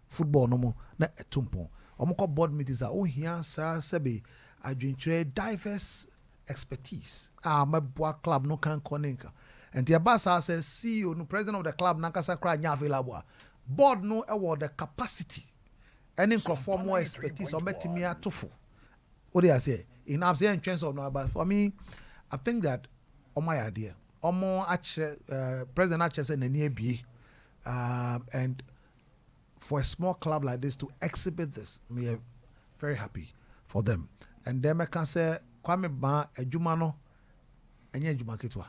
football no more na etumpo ɔmo board meetings a ohia saa sɛbe adwenkyerɛ diverse expertise mɛboa club no kan kɔ and the Abasa says CEO no president of the club nankasa kra nya available board no the capacity any conform more expertise or betimi atofo what do I say in absent chance of no but for me I think that on my idea more president actually said NAB and for a small club like this to exhibit this me are very happy for them and then I can say kwame ba adwuma no enye adwuma ketwa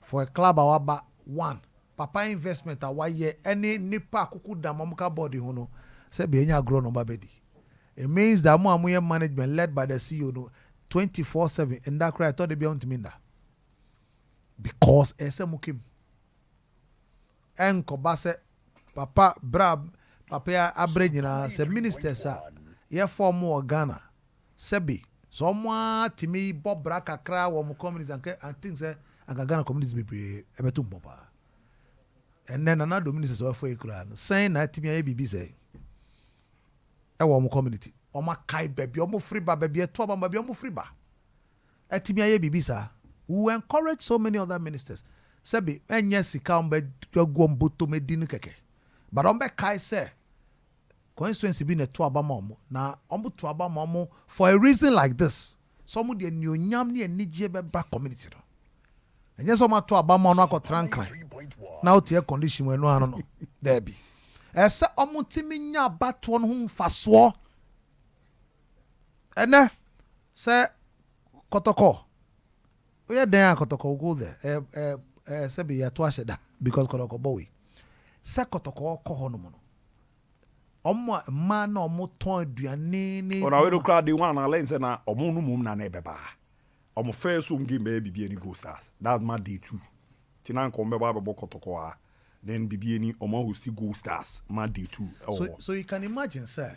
for a club awaba one papa investment awaye any nipa akuku damomuka body ho no say be enya grow no babedi it means that mo amoye management led by the CEO no 24/7 and that cry thought they be on to minda because ese mukim enko ba se papa brab papa ya abre nyina se ministers a ye form o Ghana sebi so mo timi bobra kakra wo mo communities and things and Ghana communities be ebetum papa and then another ministers of for ekura saying na timi ya bibi say e wo mo community o ma kai baby o mo free ba baby to ba baby o mo free ba etimi ya bibi sa we encourage so many other ministers sebi enye sika on be gwo mboto medinu keke but on be kai say constituency be na to abama mo na omo to abama mo for a reason like this some de nyonyam ne anije be bra community no enye so ma to abama no akotran na o tie condition we no ano no there be ese omo timi nya bato no ho mfaso ene se kotoko we den kotoko go there se be ya to asheda because kotoko boy se kotoko ko ho no mo omo man no mo ton aduane ni ona we do crowd the one na lense na omo no mum na na ebeba omo first home game be bibie ni Go Stars that's my day 2 tinan ko mbeba be bokotoko a then bibie ni omo who still Go Stars my day 2 so you can imagine sir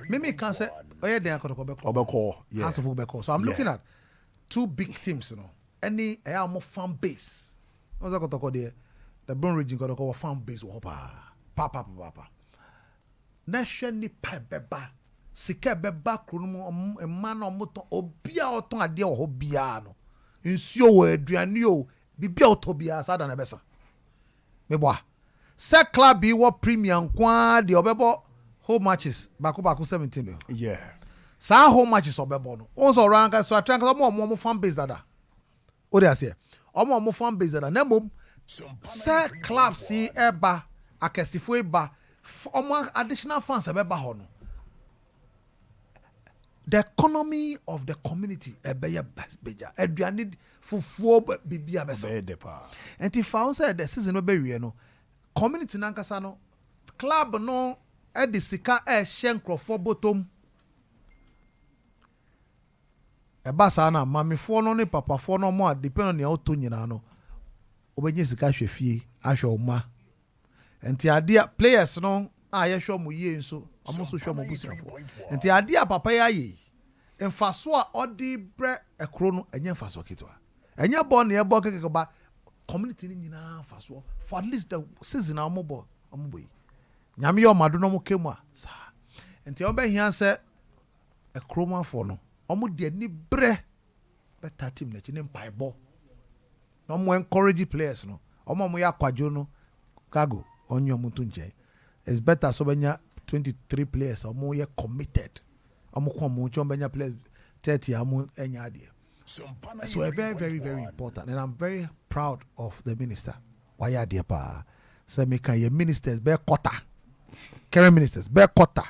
Mimi can say oye den akotoko obeko yeah House of Obeko so I'm looking at two big teams you know any more fan base what's that kotoko there the Brown region kotoko fan base wo pa na hwe ni pa beba sika beba kronum emma na omoto obia oton ade wo bia no nsuo wo aduane o bibia oto bia sada na besa meboa se club bi wo premium kwa de obebo home matches bako 17 yeah sa home matches obebo no o so ranka so atranka so mo fan base dada o de ase mo fan base dada na mom se club si eba akesifo eba additional funds abeba ho no the economy of the community ebeye beja aduane fufuo bibia besa and if I say the season no be wie no community nankasa no club no e de sika e hye nkrofo bottom eba sa na mamefo no ne papafo no mo depend on the auto nyina no obenye sika hwe fie ahwe oma enti ade players no ye hwe mo ye nso amoso hwe mo busiafo enti ade papa ya ye mfaso a odi bre ekro no enye mfaso kitwa enye ball na ebo keke ba community ni nyina mfaso for at least the season na omobo yi nyame yo mado no mo kemu a sa enti oba hia se ekro mo afo no omo de ni bre better team na chi ne mpai bo no mo encourage players no omo ya kwajo no kago onyo mutu nche it's better so benya 23 players omo ye committed omo kwa mo ncho benya players 30 amu enya ade so very very very important and I'm very proud of the minister why ade pa say me kan ye ministers be quarter current ministers be quarter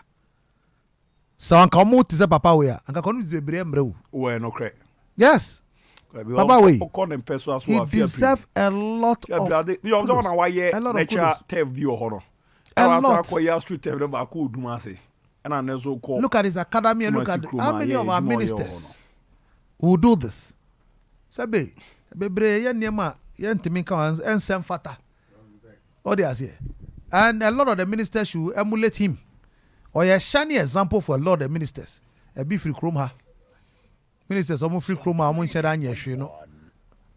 so anka mo ti say papa we anka kono ti bebre mrewu we no cre yes Papa we he deserve a lot of you know na why nature tev bi o no look at his academy and look at how many of our ministers will do this sabe bebre ye niema ye ntimi kan ensem fata all they are here and a lot of the ministers should emulate him or a shining example for a lot of the ministers a be free chrome ha ministers omo free chrome amu nhyeda anya hwe no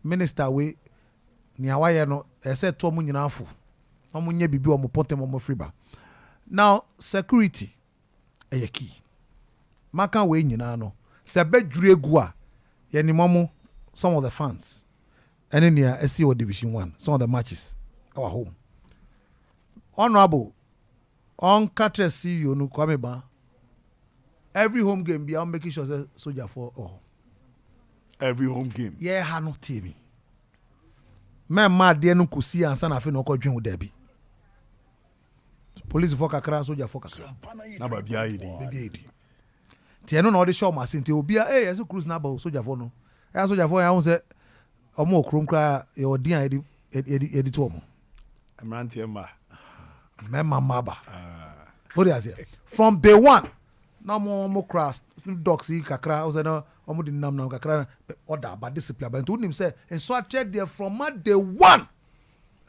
minister we ni awaye no ese to omo nyina afo omo nya bibi omo potem omo free ba now security ɛyɛ key maka wei nyinaa no sɛ bɛdwure egu a yɛne mɔmo some of the fans ɛne nea ɛsi wɔ division 1 some of the matches our home honorable on katra CEO no Kwame Ba every home game be I'm making sure say soldier for every home game yeah ha no team me ma de no kusi ansa na afi no ko dwen wo da bi police for kakra soldier for kakra na ba bia yi di tie no na o de show ma sente obi a yes cruise na ba soldier for no ya soldier for ya ho say omo okrom kra ye odi an edi to omo amrantie ma Mema Maba. What is it? From day one, no more crass, dogs, kakra, was no, almost didn't know kakra, order, but discipline. But to him say, and so I checked there from day one.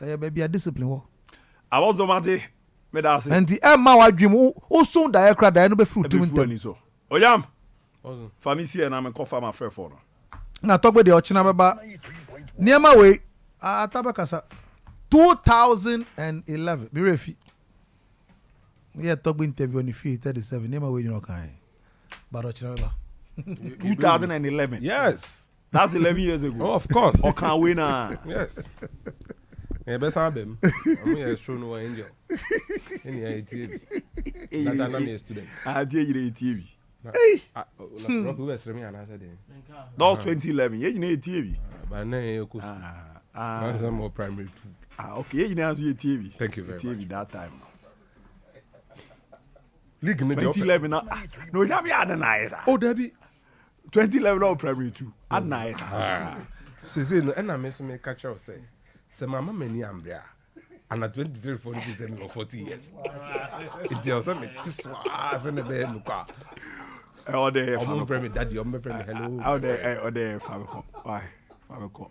Maybe a discipline. I was the man, and the Emma, I dream, who soon the aircraft, I know be fruit to me. So, Oyam, Famisi and I'm a confirm my fair for. Now talk about the Ochinababa. Near my way, Tabakasa. 2011 be refi yeah talk interview on the field 37 name away you know kind but 2011 yes that's 11 years ago oh of course or can we now yes yeah best album I'm here show no angel any idea that I'm a student I did you TV hey rock we stream and I said that's 2011 yeah you know TV but now you I'm more primary 2 okay you know TV thank you very TV much that time league 2011 no you have had nice oh Debbie 2011 no primary 2 had nice say no and I me catch out say mama many ambria and at 23 40 years it also me to swa and the no car oh there I'm premier daddy I'm premier hello oh there Famiko why Famiko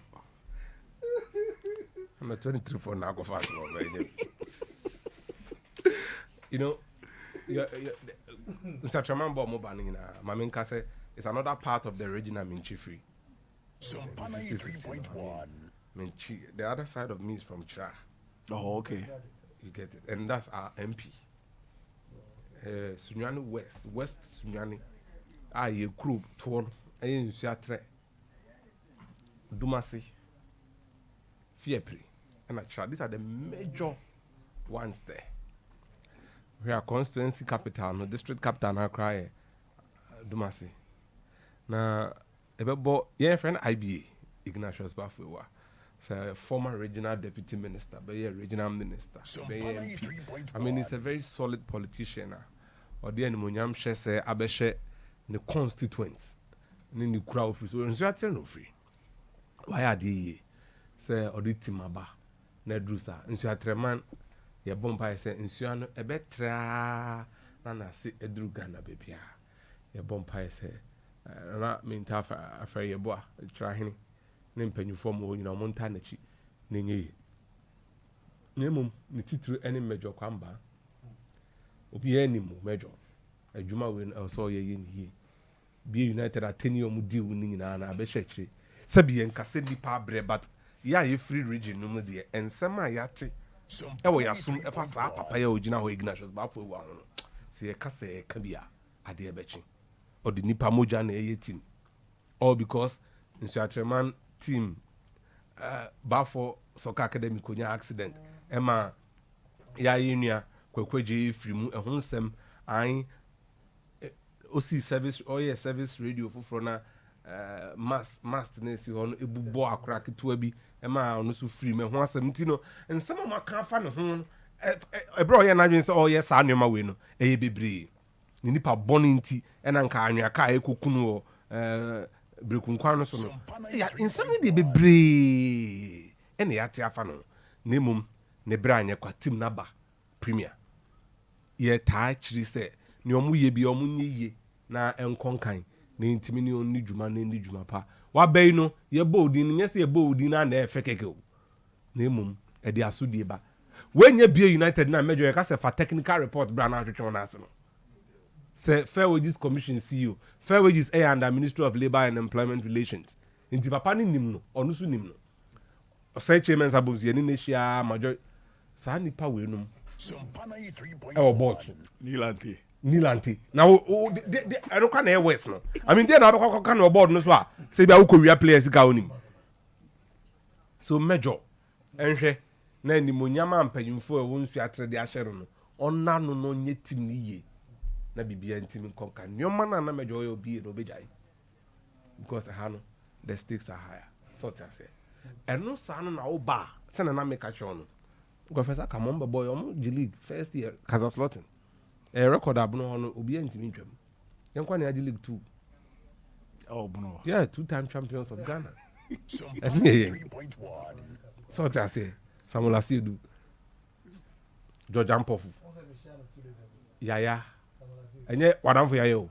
I'm a 23 for now go fast you know such a man bought more banning in Mamin Kase is another part of the region I'm in Chifri. Sompa 93.1. The other side of me is from Chira. Oh, okay. You get it. And that's our MP. Sunyani West Sunyani. Ye group torn. Ayen Siatre. Dumasi. Fiepri. And Chira. These are the major ones there. We are constituency capital, no district capital now cry Dumasi. Na ebebo your friend IBA Ignatius Bafuwa. So former regional deputy minister, but yeah, regional minister. MP. I mean he's a very solid politician. Or the Munyam she say abeshe the constituents. Ni ni kura office. So nso no free. Why are they say audit maba na drusa nso atreman ye bompa say nsuan no ebetra na se edru Ghana bebia ye bompa say na minta afa ye boa tra hene ne mpanyufo mo nyina mo nta na chi na nye nemum ne titru ene mejo kwamba obi animu mejo adwuma we so ye ye ni bi United ateni omu deal ni nyina na abehwehwe sabi en kase nipa bre but ya ye free region no mu de ensema yate ewo yasum efa saa papa ya ogina ho Ignatius bafo wa ho se ye kase ka bia ade ebechi or the nipa moja na ye team all because Nsuatreman team bafo soccer academy konya accident ema ya yinua kwekweje ifrimu ehun sem an osi service oye service radio foforo na mast na si hono ebubo akora ketua bi ema ono so free me ho asem ntino nsem ma kan fa ne ho ebro ye na dwen se oye sa anwema we no eye bebre ni nipa boni nti ena nka anwea ka ekokunu o brekunkwan no so no ya nsem de bebre ena ya te afa no nemum ne bra anye kwa team na ba premier ye taa chiri se ni omu ye bi omu nyiye na enkonkan na intimi ni onni dwuma na ndi dwuma pa wa bai no ye boldin nye se ye boldin na na efe keke o na emum e de asodie ba wenye bia United na major ka se fa technical report bra na atwetwe na ase no se Fair Wages Commission CEO Fair Wages under Ministry of Labour and Employment Relations inti papa ni nim no onu so nim no o sai chairman sabos ye ni nehia major saa nipa wei nom Sompa 93.1. ɛwɔ bɔɔto Nilante. na ɛno kwa na ɛyɛ west no I mean deɛ na abɛkɔ ka na ɔbɔɔdo no so a sɛ bia wokɔ wia players ka wonim so mɛjɔ ɛnhwɛ na animonyam a mpanyimfo a ɛwɔ nsu atere de ahyɛ no no ɔna no no nyɛ tim no yie na bibia ntimi nkɔnka nneɔma no a na mɛjɔ ɔyɛ obie na ɔbɛgyae because ɛha no the stakes are higher sort of say ɛno saa no na woba sɛna na meka kyerɛ no Professor Kamomba boy G League first year Kazaslotting record abono ho no obi antimi ntwam yenkwa na G League 2 oh bono yeah 2-time champions of Ghana Sompa 93.1. so I say Samuel Asiedu George Ampofu Yaya enye wadamfo Yaya o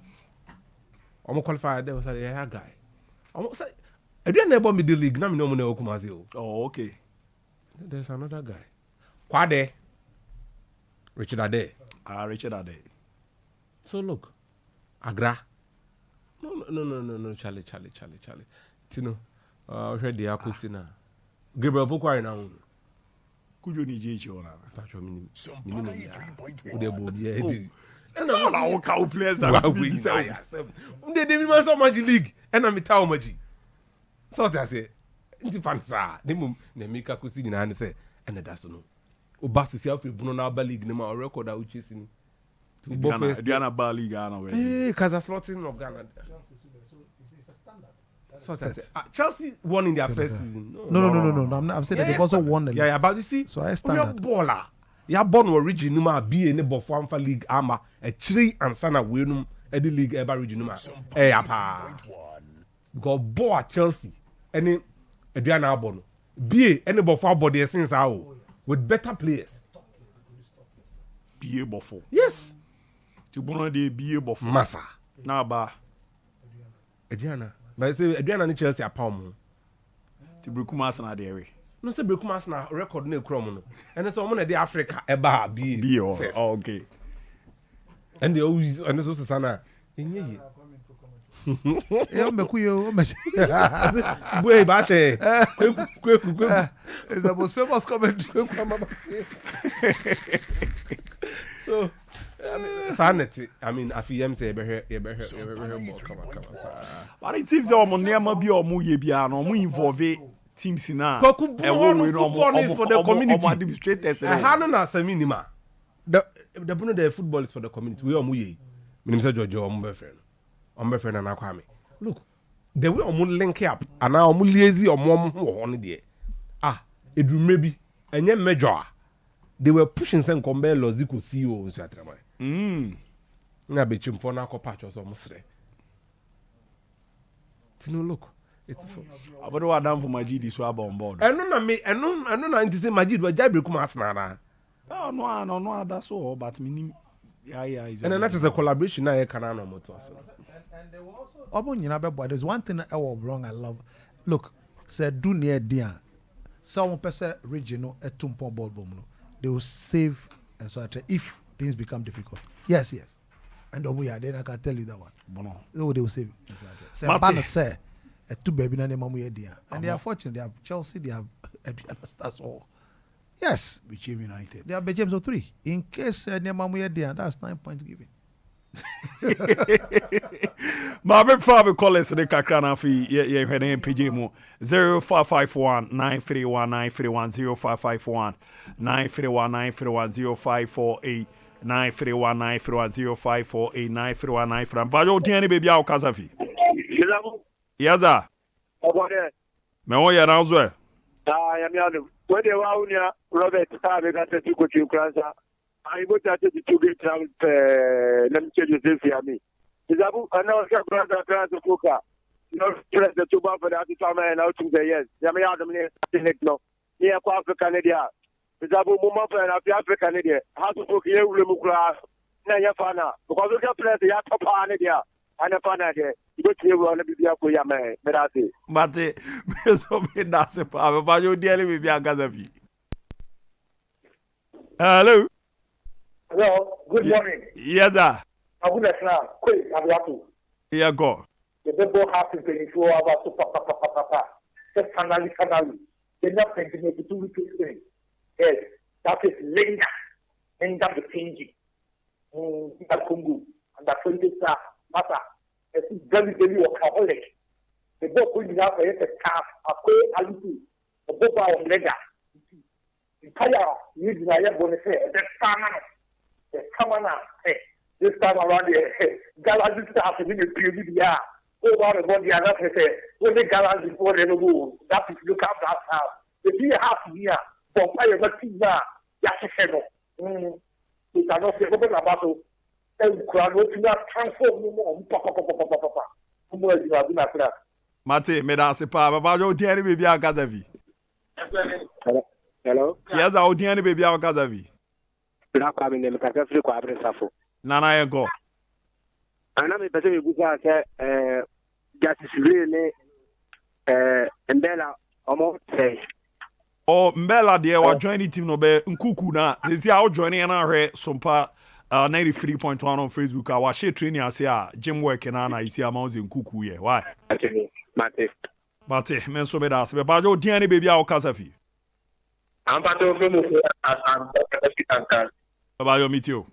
omo qualify there was a Yaya guy omo say eduan na ebo middle league na me no mo na okumazi o oh okay there's another guy Kwade Richard Ade Richard Ade so look Agra no Charlie Tino hwɛ de akosi na Gabriel Pokwari na ho kujo ni jeje ona patcho minim Sompa 93.1. de bo bia edi na na wo ka players that be say de mi man so much league na mi ta o maji so ta say nti fansa de mum na mi ka kosi nyina ne say na da so no o ba sisi afri bunu na ba league ne ma o record a uche sini Diana ba league ana we Kazaslotting of Ghana it's a standard so that Chelsea won in their first season No. I'm saying that they've also won the league. yeah but you see So I standard. baller ya born origin numa be ne bofo amfa league ama a 3 ansa na we num e the league ever region numa ya pa go ball at Chelsea any Adriana Abon be any bofo abode since how with better players bie bofo yes ti bono de bie bofo massa na ba Adriana but say Adriana ni Chelsea apam ti brukuma asana de we no say Brekuma na record na ekrom no and so mo na de Africa eba be bie oh okay and they always and so sana enye ye Yeah, Mekuyo. boy ba say kweku It's the most famous commentary. so sanity I mean afiyem say be ball come but it seems omo nema bi omo ye bia no omo involve teams na Kwaku football is for the community. Administrators Hano na seminima. The bunu the football is for the community. We omo ye. Minim say George omo be friend. Omo be friend na Kwame. Look, the way omo link up and now omo lazy omo ho no de. Edumre bi enye major. They were pushing some compare Loziko CEO so atrama. Na be chimfo na akopatch so omo sre. Tino look. It's for abodo wa dan for Majid so aba on board eno na nti say Majid wa jai Brekuma Arsenal na no ada so but minim yeah is and that is a collaboration na ye kana na moto aso And they were also there's one thing I was wrong I love. Look, said do near dia. Some person regional a tumpo ball bomb. They will save and so if things become difficult. Yes. And we are then I can tell you that one. bono Oh, they will save it. Say Mate. Bana say a two baby na name dia. And they are fortunate. They have Chelsea, they have that's all. Yes. Became United They have James of 3. In case Nemamu dia, that's 9 points given. ma be fa be call us the kakra na fi ye hwene PJ mu 0551 931 931 0551 931 931 0548 931 931 0548 931 931 ba yo din ni baby a ukasa fi yaza me wo ya na zo e ya mi anu wede wa unia Robert Sabe gata tuko chukranza aibuta te tuge travel na mchezo zefi ya mi sababu anaosha kwanza kuka no stress the tuba for that time na utu the yes ya mi anu ni techno ni kwa Africa ne dia sababu mumma fa na Africa ne dia hasu ko ye ule mukura na ya fana because the place ya topa ne dia ana fana de ibotie wo na bibia ko ya me merate mate me so be da se pa ba yo diele baby akaza fi hello Hello, good morning. Yes, sir. Abunasna, quick, Abiatu. Yeah, go. The people have to pay for about papa. Just finally. They're not thinking of 2 weeks. Yes. That is Linda the Pingy. That Kungu, and that 20 star, Mata. It's very workaholic. The book will have a staff, a pay alitu, a book of leather. The fire, you desire bonus, the Samana, this time around here, Galaxy staff is in the PUBR. Over the body, and that's it. When the Galaxy before they go, that is look up that house. The 3 half year, for fire, but we cannot say open about it. And crowd will not transform no more. Mate, me da se pa, baba jo diani baby a Gazavi. Hello? Yes, I diani baby a Gazavi. Black coming name can free kwa abre safo. Nana yenko. Ana me pese me busa ke justice really Mbela omo say. Oh, Mbela de wa join the team no be nkuku na. Sisi a o join na hwe Sompa 93.1 on Facebook. I was share training as ya gym work na isi amount nkuku ye. Why? Mate, men so me da se be ba jo diani baby a o Kasafi. I'm part of the as Baba yo meet you.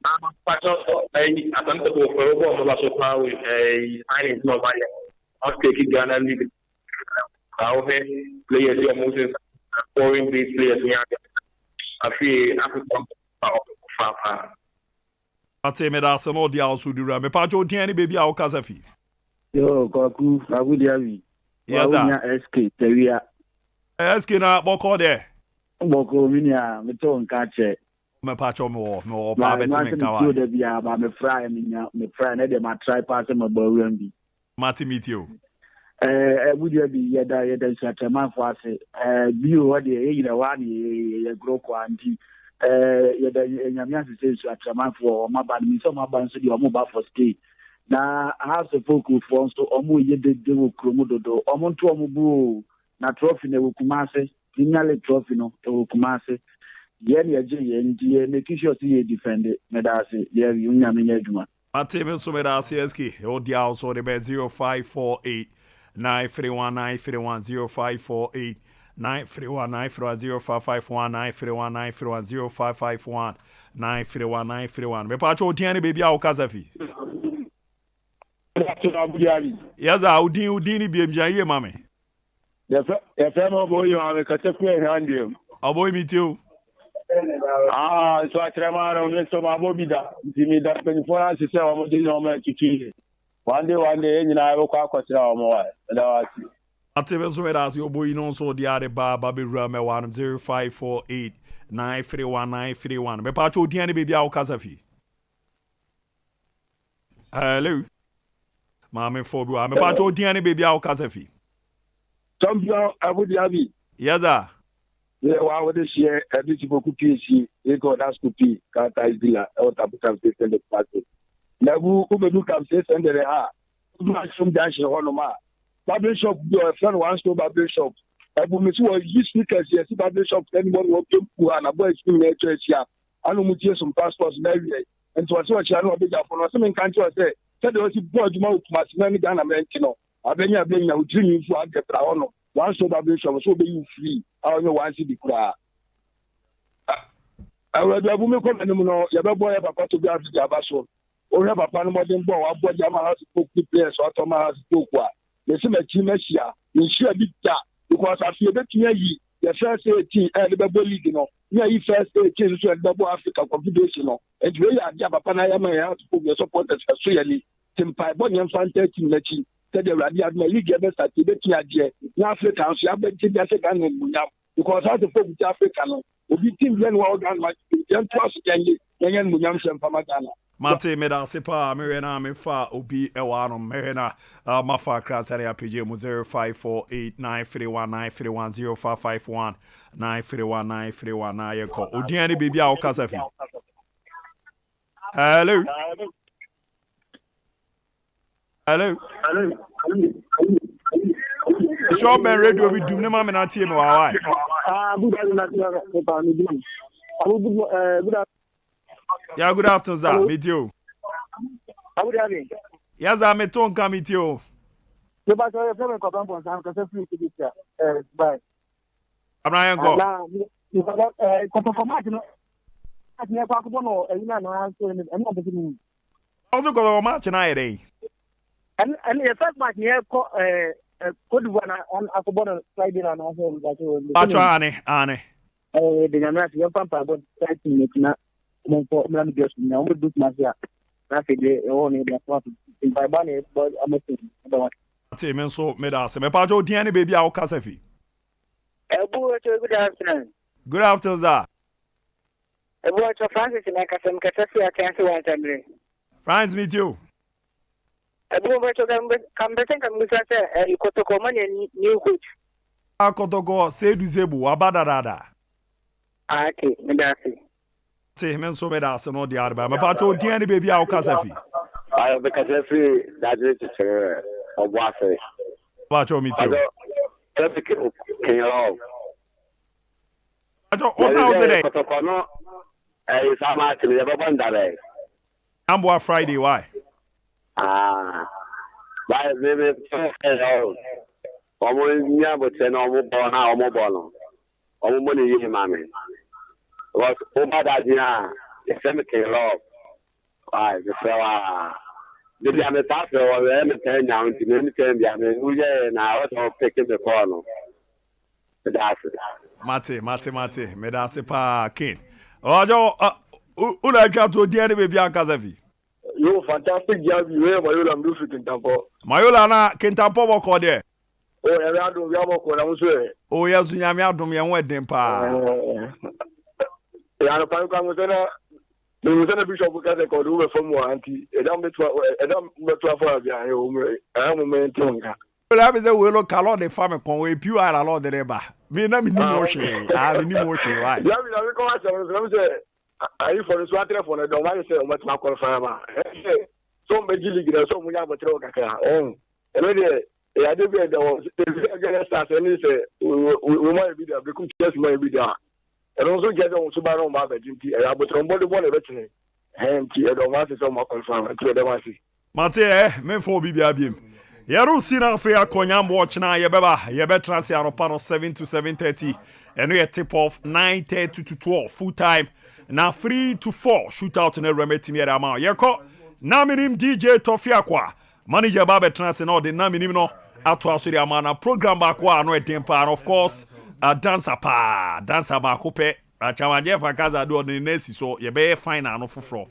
I'm part of a accountable for Obo with a signing no buyer. I'll take it Ghana League. I'll pay players here Moses foreign based players here. I feel African Papa. Mate me da se no dia also dura. Me pa jo diani baby a o Kasafi. Yo, Kwaku, Abudiabi. Yes, sir. SK, Teria. SK na boko there. Boko minia, me to nkache. Me pacho me pa beti me kawa. Ma de bia ba me fry me fry na de ma try pass me bawuan bi. Mati meet you. Abudiabi yeda chairman for ase. Bi o de e yina wa ni ye grow ko anti. Yeda enyamia se chairman for ma ba mi so ma ba nso de o mo ba for stay. Na house of folk for so omo ye de wo kromo dodo omo nto omo bu na trophy na wo kumase finale trophy no e wo kumase ye na je ye ndie make sure say ye defend me da say ye unya me aduma ate me so me da say SK o dia also the 0548 931 0548 931 0551 931 0551 931 me pa cho diani baby a o Kasafi. Yes, Udini be mjaye mame. The family boy you have a category hand you. A boy me too. So I tremor on so my bobida. Jimmy that 24 hours is almost no man to cheat. One day, and I will call more. I tell you, so as your boy no so the other bar, Baby Rame 0548 931 931. Me pacho diani baby a o Kasafi. Hello. Mame Fobu, I'm about to diani baby a o Kasafi. Sompa Abudiabi. Yes, sir. Yeah, why would this year a beautiful PhD? They got us to be Kata is Dilla, or Tabuka in the party. Nabu Ubedu can say send the ha. From Dash Honoma. Babel shop, your friend wants to Babel shop. Abu Misu was used speakers, yes, Babel shop, anyone will come to an avoid school church here. I know some passports, and to what I know about for some country say. Said there was a board mouth must many Ghana American. Abenya Benya would dream you for the Praono. Once so Babel shop, so be you free. I don't know why see the cry. I will have a woman come and know your boy about to be after the Abaso. Or have a Panamodian boy, a boy Yama has to book the players or Thomas has to book one. The same team Messia, you share big that because I feel that ye, the first 18 and the Babel League, you know, you first 18 to a double Africa confederation, and really I have a Panayama to put your supporters for Sueli, Timpai Bonian Fanta team letting. Said the Radia League ever started the Africa, she have been the second because how the folk with Africa, if you think then well done, like young trust young Munyam Pamagana. Mate me da sepa merena me fa obi ewano merena mafa krasa ya pj mu 0548 931 931 0551 931 931 na yeko odiani baby a o Kasafi. Hello. Sure ben radio bi dum ne ma me na tie me wa Yeah, good afternoon, sir. Meet you. How are you? Yes, I'm a tongue come meet you. The back of the phone, I'm going to say, bye. I'm not going. Also go match na ere. And the first match here, Cote d'Ivoire on Akobona Friday and also Pacho ane. The Yamasi, your papa, but 30 minutes now. For Milan Bios, now we do Masia. That's the only the in by Bunny, but I'm a thing. Ati men so me da se me Pacho diane baby a o kasafi. Good afternoon. Good afternoon, sir. About Francis and I can Cassia cancel one time. Friends meet you. About come back and we say, you got to come and new coach. Akotoko se du zebu abadarada. Okay, Medasi. Say men so me da se no di arba. Me Pacho diane baby a o kasafi. I have because every that is a waffle. Pacho meet you. Can you all? Pacho what now say It's a match in the Bandare. Amboa Friday, why? By the almost no more almost money, mammy. Was over that dinner, the cemetery law. I the Yamata or the M10 now to many times, and I was picking the corner. Mate, me da se pa kin. Ojo, ula ka to diane baby a kasafi. You fantastic job you have Mayola am do fit in Tampo. Mayola na Kintampo boko there. Oh, ya do ya boko na so e. Oh, ya zunyame adom ye wedden pa. Ya no pan kan so na the bishop ka se ko do from one anti. E don beto for bia e o me. I am moment nka. Ola be se we lo kalo de fam kon we piu ala lo de ba. Me na me ni mo hwe. Me ni mo hwe why. Ya me na me ko so say I for the swatter for the don't want to say what my qualify ma. So me league so mu ya botro kakra. Oh. And I did be the start and say we might be there because just might be there. And also get on Subaru ma be dinti. I but on body one better. Hem ti I don't want to say my qualify to the one see. Mate me for bibia biem. Yaro sina fe akonyam watch na ye beba ye be transfer aropano 7 to 7:30 and we tip off 9:30 to 12 full time. Na 3 to 4 shootout na remeti mi ama yeko na minim DJ Tofiakwa manager Babe Trans na the na minim no ato asori ama na program back wa no edempa and of course a dancer ba ko pe achawanje fa kaza do the nesi so ye be final no foforo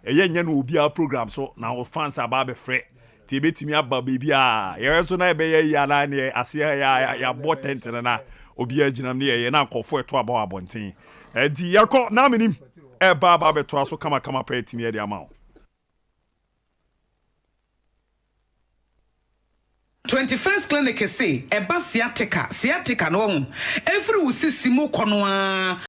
eye nya no obi a program so na o fans aba be frɛ ti betimi aba baby a ye so na be ye ya na ne ase ya botent na obi aginam ne ye na akofo eto aba abonten edi yakɔ na minim ba beto aso kama pa etimi e de ama 21st clinic say eba sciatica no every usisi mu kono a